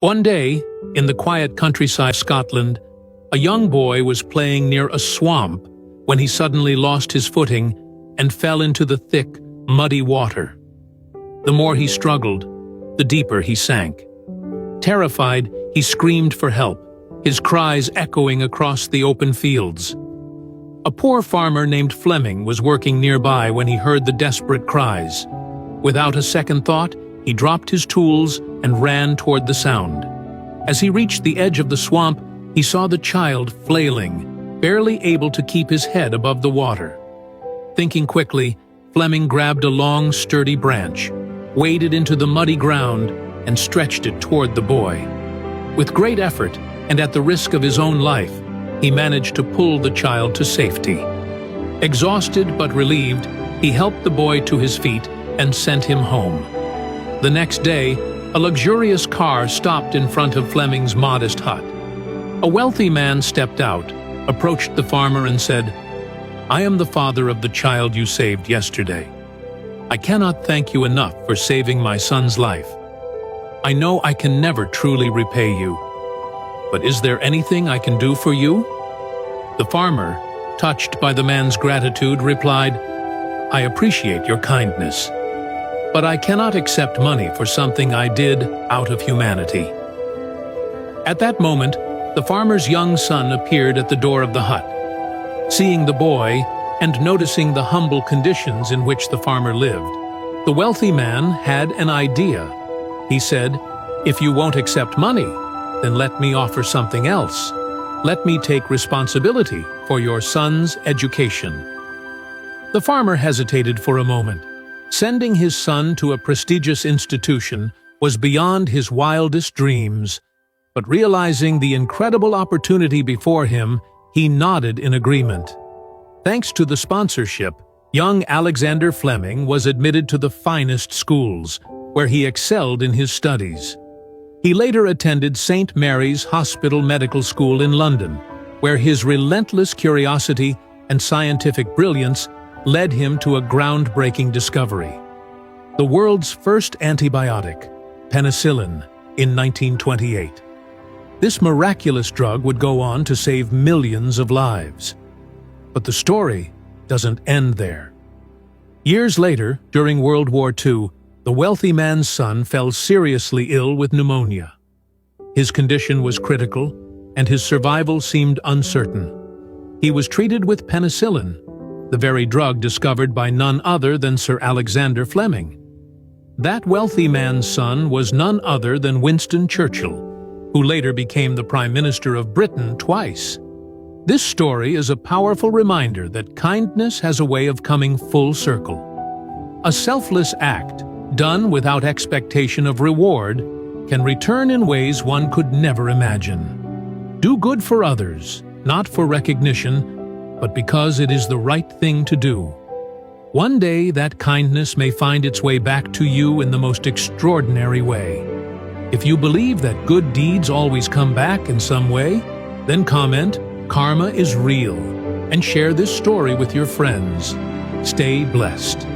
One day, in the quiet countryside of Scotland, a young boy was playing near a swamp when he suddenly lost his footing and fell into the thick, muddy water. The more he struggled, the deeper he sank. Terrified, he screamed for help, his cries echoing across the open fields. A poor farmer named Fleming was working nearby when he heard the desperate cries. Without a second thought, he dropped his tools and ran toward the sound. As he reached the edge of the swamp, he saw the child flailing, barely able to keep his head above the water. Thinking quickly, Fleming grabbed a long, sturdy branch, waded into the muddy ground, and stretched it toward the boy. With great effort, and at the risk of his own life, he managed to pull the child to safety. Exhausted but relieved, he helped the boy to his feet and sent him home. The next day, a luxurious car stopped in front of Fleming's modest hut. A wealthy man stepped out, approached the farmer and said, "I am the father of the child you saved yesterday. I cannot thank you enough for saving my son's life. I know I can never truly repay you. But is there anything I can do for you?" The farmer, touched by the man's gratitude, replied, "I appreciate your kindness, but I cannot accept money for something I did out of humanity." At that moment, the farmer's young son appeared at the door of the hut. Seeing the boy and noticing the humble conditions in which the farmer lived, the wealthy man had an idea. He said, "If you won't accept money, then let me offer something else. Let me take responsibility for your son's education." The farmer hesitated for a moment. Sending his son to a prestigious institution was beyond his wildest dreams, but realizing the incredible opportunity before him, he nodded in agreement. Thanks to the sponsorship, young Alexander Fleming was admitted to the finest schools, where he excelled in his studies. He later attended St. Mary's Hospital Medical School in London, where his relentless curiosity and scientific brilliance led him to a groundbreaking discovery: the world's first antibiotic, penicillin, in 1928. This miraculous drug would go on to save millions of lives. But the story doesn't end there. Years later, during World War II, the wealthy man's son fell seriously ill with pneumonia. His condition was critical, and his survival seemed uncertain. He was treated with penicillin, the very drug discovered by none other than Sir Alexander Fleming. That wealthy man's son was none other than Winston Churchill, who later became the Prime Minister of Britain twice. This story is a powerful reminder that kindness has a way of coming full circle. A selfless act, done without expectation of reward, can return in ways one could never imagine. Do good for others, not for recognition, but because it is the right thing to do. One day that kindness may find its way back to you in the most extraordinary way. If you believe that good deeds always come back in some way, then comment, "Karma is real," and share this story with your friends. Stay blessed.